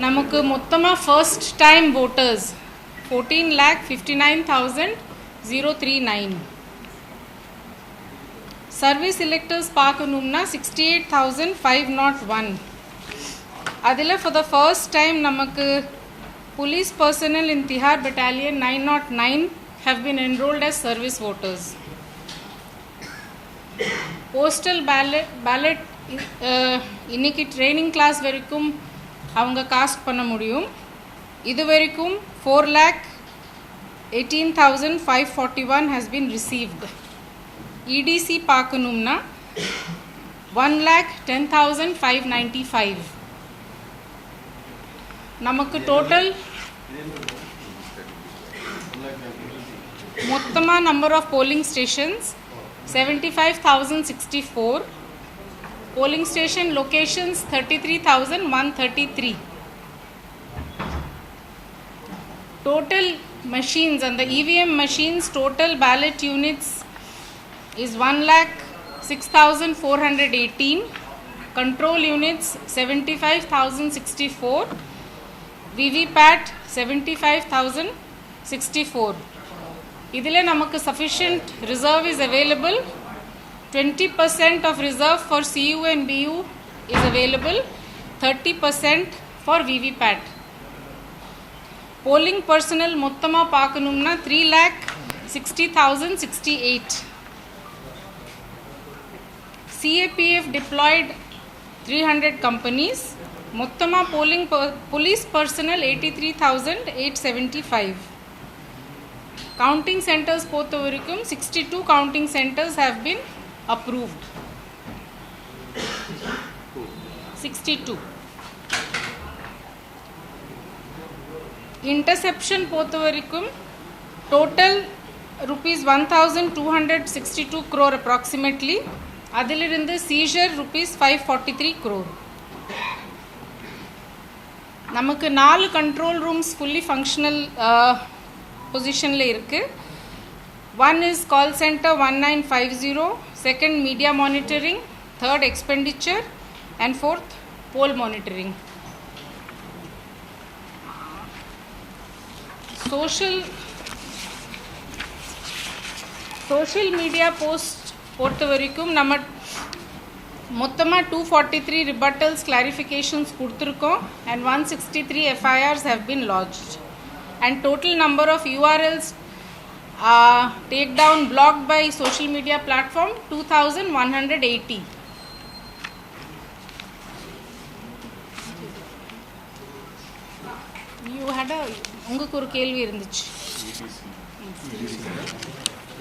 நமக்கு மொத்தமாக first time voters 14,59,039. Service electors பார்க்கணும்னா 68,501. அதில் ஃபார் த ஃபர்ஸ்ட் டைம் நமக்கு police personnel in Tihar Battalion 909 have been enrolled as service voters. Postal ballot இன்னைக்கு training class வரைக்கும் அவங்க காஸ்ட் பண்ண முடியும். இது வரைக்கும் 4,18,541 has been received. EDC பார்க்கணும்னா 1,10,595. நமக்கு டோட்டல் மொத்தமாக number of polling stations 75,064. Polling station locations 33,133. Total machines and the EVM machines total ballot units is 1,06,418. Control units 75,064. VVPAT 75,064. இதில் நமக்கு sufficient reserve is available. 20% of reserve for CU and BU is available. 30% for VVPAT. Polling personnel மொத்தமாக பார்க்கணும்னா 3,60,068. CAPF deployed 300 companies. மொத்தமாக police personnel 83,875. Counting centers பொறுத்த வரைக்கும் 62 counting centers have been approved. 62. Interception பொறுத்த வரைக்கும் total rupees 1,262 crore approximately. அதிலிருந்து seizure rupees 543 crore. நமக்கு 4 control rooms fully functional பொசிஷனில் இருக்குது. One is call center 1950, second media monitoring, third expenditure and fourth poll monitoring. social media post பொறுத்த வரைக்கும் நம்ம மொத்தமாக 243 rebuttals clarifications கொடுத்துருக்கோம் and 163 FIRs have been lodged. And total number of URLs take down blocked by social media platform 2,180. You had உங்களுக்கு ஒரு கேள்வி இருந்துச்சு.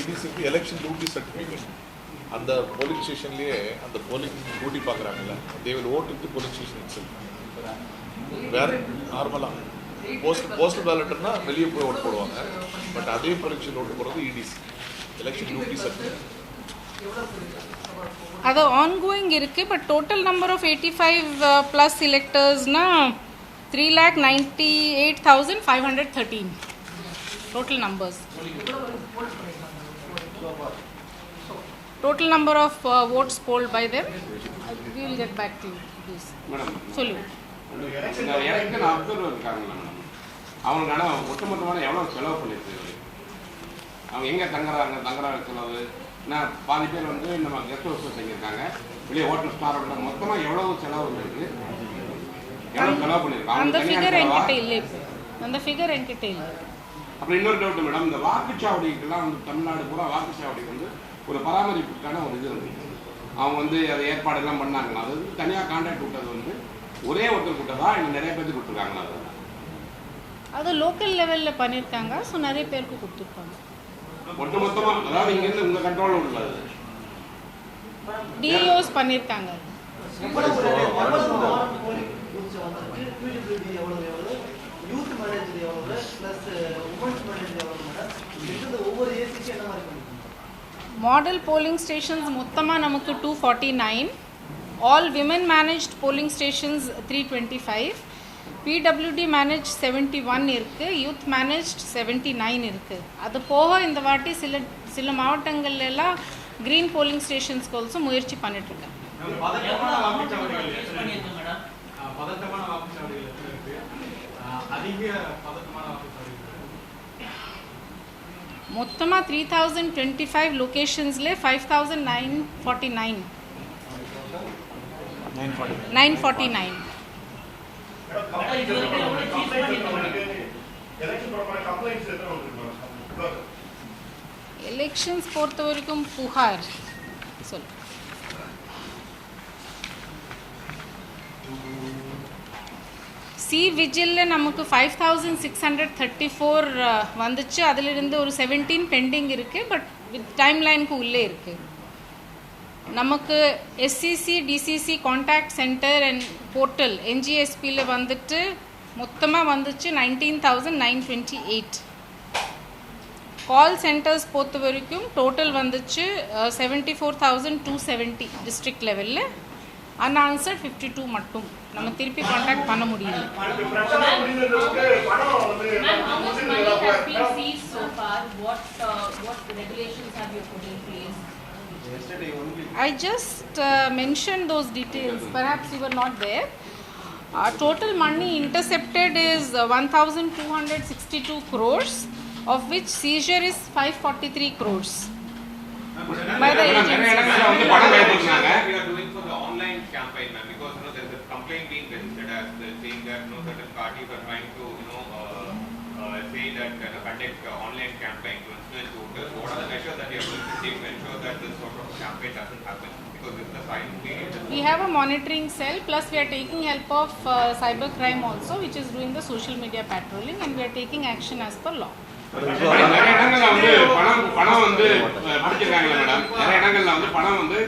EDC election duty certificate அந்த போலிங் ஸ்டேஷன்லேயே அந்த போலிங் டியூட்டி பார்க்குறாங்கல்ல, they will vote in the polling station itself. வேறு நார்மலாக போஸ்டல் பேலட்னா வெளியே போய் ஓட்டு போடுவாங்க. பட் அதே போலிங் ஓட்டு போடுறது EDC எலெக்ஷன் டியூட்டி சர்டிஃபிகேட். அது ஆன்கோயிங் இருக்குது. பட் டோட்டல் நம்பர் ஆஃப் 85+ எலெக்டர்ஸ்னா 3,98,513 total numbers. Total number of votes polled by them. We will get back to you. Please. சொல்லு. இந்த எலெக்ஷன் அப்சர்வர் இருக்காங்க மேடம், அவங்களுக்கான ஒட்டுமொத்தமான எவ்வளோ செலவு பண்ணியிருக்கு, அவங்க எங்கே தங்குறாங்க செலவு, நான் பாதி பேர் வந்து நம்ம கெஸ்ட் ஹவுஸ் செஞ்சுருக்காங்க, வெளியே ஹோட்டல் ஸ்டாரோட மொத்தமாக எவ்வளோ செலவு இருக்குது, எவ்வளோ செலவு பண்ணியிருக்காங்க அந்த ஃபிகர் என்கிட்ட இல்லை. அந்த ஃபிகர் என்கிட்ட இல்லை. அப்புறம் இன்னொரு டவுட் மேடம், இந்த வாக்குச்சாவடிக்கெல்லாம் வந்து தமிழ்நாடு பூரா வாக்குச்சாவடிக்கு வந்து ஒரு பராமரிப்புக்கான ஒரு இது இருக்குது, அவங்க வந்து அதை ஏற்பாடெல்லாம் பண்ணாங்கன்னா அது தனியாக கான்ட்ராக்ட் விட்டது வந்து ஒரே ஒருத்தர் கூட்டதா இல்லை நிறைய பேருக்கு கொடுத்துருக்காங்களா? அது லோக்கல் லெவலில் பண்ணியிருக்காங்க. ஸோ நிறைய பேருக்கு கொடுத்துருக்காங்க. ஒட்டுமொத்தமாக அதாவது இங்கேருந்து உங்கள் கண்ட்ரோலில் உள்ளது டிஓஸ் பண்ணியிருக்காங்க. மாடல் போலிங் ஸ்டேஷன்ஸ் மொத்தமாக நமக்கு 249. All women managed polling stations 325. PWD manage 71 இருக்குது. யூத் மேனேஜ் 79 இருக்குது. அது போக இந்த வாட்டி சில மாவட்டங்கள்லாம் க்ரீன் போலிங் ஸ்டேஷன்ஸ்க்கு ஆல்சோ முயற்சி பண்ணிட்டுருக்கேன். மொத்தமா 3025 லொகேஷன்ஸ்ல 5949 949 எலெக்ஷன்ஸ் பொறுத்த வரைக்கும் புகார் சொல் சி விஜிலில் நமக்கு 5634 வந்துச்சு. அதிலிருந்து ஒரு 17 பெண்டிங் இருக்குது. பட் வித் டைம் லைனுக்கு உள்ளே இருக்குது. நமக்கு SCC DCC contact center and portal என்ஜிஎஸ்பியில் வந்துட்டு மொத்தமாக வந்துச்சு 19,928. கால் சென்டர்ஸ் பொறுத்த வரைக்கும் டோட்டல் வந்துச்சு 74,270 டிஸ்ட்ரிக்ட் லெவலில். unanswered 52 மட்டும் நம்ம திருப்பி கான்டாக்ட் பண்ண முடியல. I just mentioned those details. Perhaps you were not there. Total money intercepted is 1,262 crores, of which seizure is 543 crores. By the agency. We are doing for the online campaign, ma'am, because there is a complaint being registered as saying that certain parties are trying to say that conduct online campaign to influence voters. What are the measures that you are going to take to ensure that this sort of campaign doesn't happen? Because this is a silent period. We have a monitoring cell, plus we are taking help of cybercrime also, which is doing the social media patrolling, and we are taking action as per law. நிறைய இடங்கள்ல வந்து பணம் வந்து பிடிச்சிருக்காங்களே madam. நிறைய இடங்கள்ல வந்து பணம் வந்து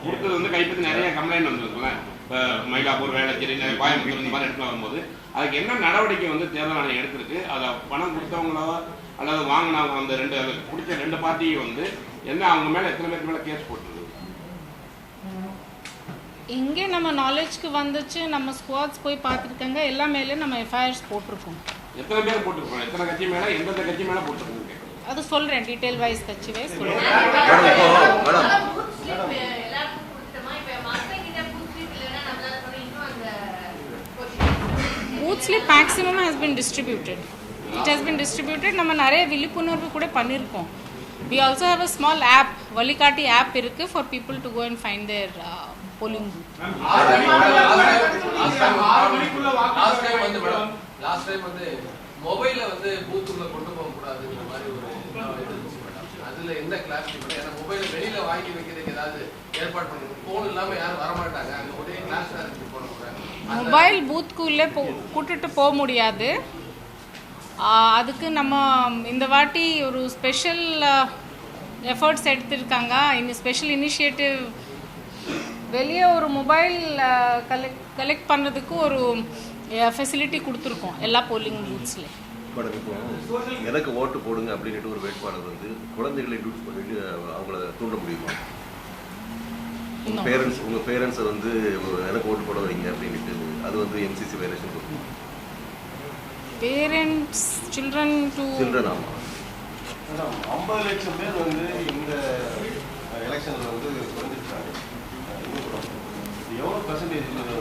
கொடுத்தது வந்து கைப்பற்றி நிறைய கம்ப்ளைண்ட் வந்துருக்குல்ல. இப்போ மயிலாப்பூர், வேளச்சேரி, கோயம்புத்தூர் இந்த மாதிரி இடத்துல வரும்போது அதுக்கு என்ன நடவடிக்கை வந்து தேர்தல் ஆணையம் எடுத்திருக்கு? அதை பணம் கொடுத்தவங்களோ அல்லது வாங்கினவங்க அந்த பிடிச்ச ரெண்டு பார்ட்டியும் வந்து என்ன அவங்க மேலே எத்தனை பேருக்கு மேலே கேஸ் போட்டுருக்கு? இங்கே நம்ம நாலேஜ்க்கு வந்துச்சு, நம்ம ஸ்குவாட்ஸ் போய் பார்த்துருக்காங்க, எல்லா மேலேயும் நம்ம எஃப்ஐஆர்ஸ் போட்டிருக்கோம். எத்தனை பேர் போட்டுருக்கோம்? எத்தனை கட்சி மேலே, எந்தெந்த கட்சி மேலே போட்டுருக்கோம்? அது சொல்கிறேன், டீட்டெயில் வைஸ் கட்சி வைஸ் சொல்கிறேன். Booth slip maximum has been distributed. It has been distributed. நம்ம நிறைய விழிப்புணர்வு கூட பண்ணியிருக்கோம். We also have a small app, வழிகாட்டி ஆப் இருக்கு for people to go and find their polling booth. Last time வந்து மொபைல்ல வந்து பூத்துக்குள்ள கொண்டு போக கூடாதுன்ற மாதிரி ஒரு அதுல எந்த கிளாரிட்டி பண்ண? ஏன்னா மொபைல வெளியில வாங்கி வைக்கிறதுக்கு ஏதாவது ஏற்பாடு பண்ணுங்க. போன் இல்லாம யாரும் வர மாட்டாங்க. அங்க ஒரே கிளாஸ் தான் இருக்கு. மொபைல் பூத்துக்குள்ளே கூட்டிட்டு போக முடியாது. அதுக்கு நம்ம இந்த வாட்டி ஒரு ஸ்பெஷல் எஃபர்ட்ஸ் எடுத்திருக்காங்க. இந்த ஸ்பெஷல் இனிஷியேட்டிவ் வெளியே ஒரு மொபைல் கலெக்ட் பண்ணுறதுக்கு ஒரு ஃபெசிலிட்டி கொடுத்துருக்கோம் எல்லா போலிங் பூத்ஸ்லேயும். மேடம், இப்போ எனக்கு ஓட்டு போடுங்க அப்படின்ட்டு ஒரு வேட்பாளர் வந்து குழந்தைகளை இன்ட்ரூஸ் பண்ணிட்டு அவங்கள தூண்ட முடியுமா? உங்கள் பேரண்ட்ஸை வந்து எனக்கு ஓட்டு போட வைங்க அப்படின்ட்டு அது வந்து எம்சிசி வைலேஷன் கொடுக்கும். பேரண்ட்ஸ் சில்ட்ரன் ஆமாம். 50 லட்சம் பேர் வந்து இந்த எலெக்ஷனில் வந்து குறைஞ்சிருக்காங்க. எவ்வளோ பர்சன்டேஜ் வந்து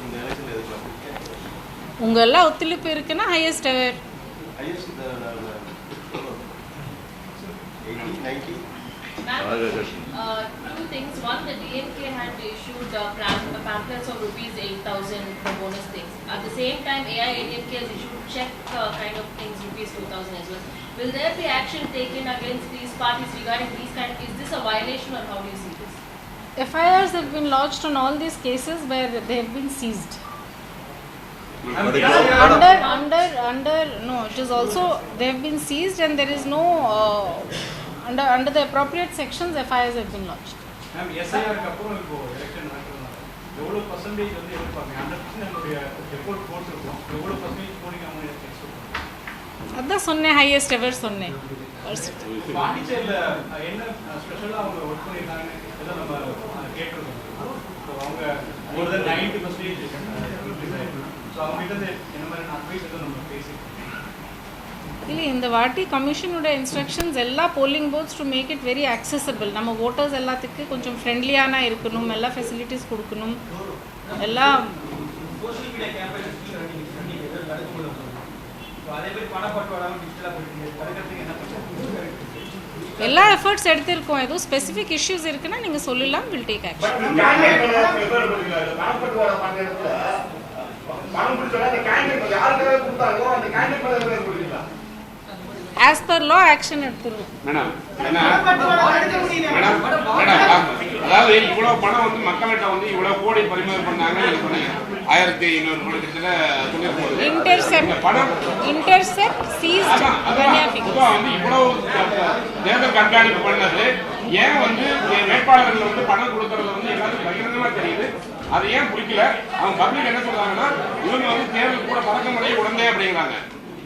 இந்த எலெக்ஷனில் எதிர்க்கலாம்? உங்கள் எல்லாம் ஒத்துழைப்பு இருக்குன்னா highest ever. Highest 80, 90. Two things. One, the DMK had issued pamphlets of ₹8,000 for bonus things. At the same time, AIADMK has issued check kind of things, ₹2,000 as well. Will there be action taken against these parties regarding these kind of, is this a violation or how do you see this? FIRs have been lodged on all these cases where they have been seized. Under no, it is also they have been seized and there is no under the appropriate sections FIRs have been lodged. Ma'am, SIR க்கு அப்புறம் இப்போ election நடக்குதுனா எவ்வளவு percentage வந்து எதிர்பார்க்கீங்க? 100% நம்மளுடைய report போட்டுருக்கோம். எவ்வளவு percentage போடிங்க அவங்க expect பண்ணுங்க? அதான் சொன்னேன், ஹையஸ்ட் எவர் சொன்னேன். பாண்டிச்சேரியில் என்ன ஸ்பெஷலாக அவங்க ஒர்க் பண்ணியிருக்காங்க இதெல்லாம் நம்ம கேட்டிருக்கோம். ஸோ அவங்க மோர் தென் 90% ஸோ அவங்ககிட்ட என்ன மாதிரியான அட்வைஸ் எதுவும் நம்ம பேசியிருக்கோம். இல்லை, இந்த வாட்டி கமிஷனோட இன்ஸ்ட்ரக்ஷன்ஸ் எல்லா polling booths to make it very accessible. நம்ம ஓட்டர்ஸ் எல்லாத்துக்கு கொஞ்சம் ஃப்ரெண்ட்லியான இருக்கணும், எல்லா ஃபெசிலிட்டிஸ் கொடுக்கணும், எல்லாம். ஸ்கூலில் சொல்லுவோம். ஸோ அதே மாதிரி பணப்பட்டுவாடாமல் டிஜிட்டலாக போயிட்டு தடுக்கிறதுக்கு என்ன பண்ணுறது? எல்லா எஃபர்ட்ஸ் எடுத்திருக்கோம். எதுவும் ஸ்பெசிஃபிக் இஷ்யூஸ் இருக்குன்னா நீங்கள் சொல்லலாம், will take action. As per law action எடுத்துருவோம். மேடம் அதாவது இவ்வளவு பணம் வந்து மக்கள்கிட்ட வந்து இவ்வளவு கோடி பறிமுதல் பண்ணாங்க நீங்க சொன்னீங்க. 1500 கோடி கிட்ட சொல்லிருக்கோம். இன்டர்செப்ட் சீஸ்ட் வந்து இவ்வளவு தேர்தல் கண்காணிப்பு பண்ணது ஏன் வந்து வேட்பாளர்கள் வந்து பணம் கொடுக்கறது வந்து எல்லாத்துக்கும் பகிரங்கமா தெரியுது. அது ஏன் பிடிக்கல? அவங்க பப்ளிக் என்ன சொல்றாங்கன்னா இவங்க வந்து தேர்தல் கூட பறக்க முடிய உடனே அப்படிங்கிறாங்க.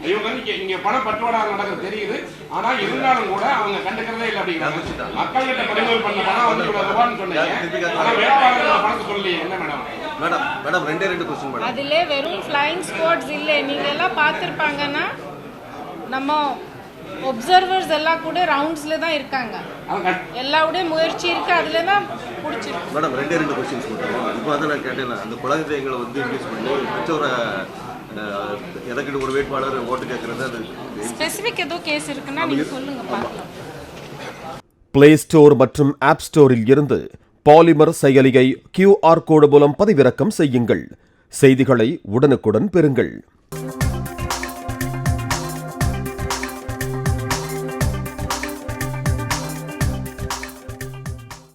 இவங்க வந்து இங்க பண பட்டுவாடா நடக்கிறது தெரியுது, ஆனா இருந்தாலும் கூட அவங்க கண்டுக்கிறதே இல்லை அப்படிங்கிறாங்க. மக்கள்கிட்ட பறிமுதல் பண்ண பணம் வந்து இவ்வளவு ரூபான்னு சொன்னீங்க, ஆனா வேட்பாளர்கள் பணத்தை சொல்லலையே. என்ன மேடம்? மேடம் ரெண்டு क्वेश्चन மேடம். அதிலே வெறும் ஃப்ளையிங் ஸ்குவாட்ஸ் இல்லை. நீங்க எல்லாம் பார்த்திருப்பாங்கன்னா நம்ம ஒப்சர்வர்ஸ் எல்லாம் கூட ரவுண்ட்ஸ்ல தான் இருக்காங்க. எல்லாருடைய முயற்சி இருக்கு, அதுல தான் பிடிச்சிருக்கு. மேடம் ரெண்டு क्वेश्चंस போட்டோம். இப்போ அதை நான் கேட்டேன், அந்த குழந்தைகளை வந்து இன்க்ரீஸ் பண்ணி மிச்சவரை எனக்கு ஒரு வேட்பாளர் ஓட்டு கேட்கறது அது ஸ்பெசிஃபிக் ஏதோ கேஸ் இருக்குன்னா நீங்க சொல்லுங்க பார்க்கலாம். பிளே ஸ்டோர் மற்றும் ஆப் ஸ்டோரில் இருந்து பாலிமர் செயலியை QR கோடு மூலம் பதிவிறக்கம் செய்யுங்கள். செய்திகளை உடனுக்குடன் பெறுங்கள்.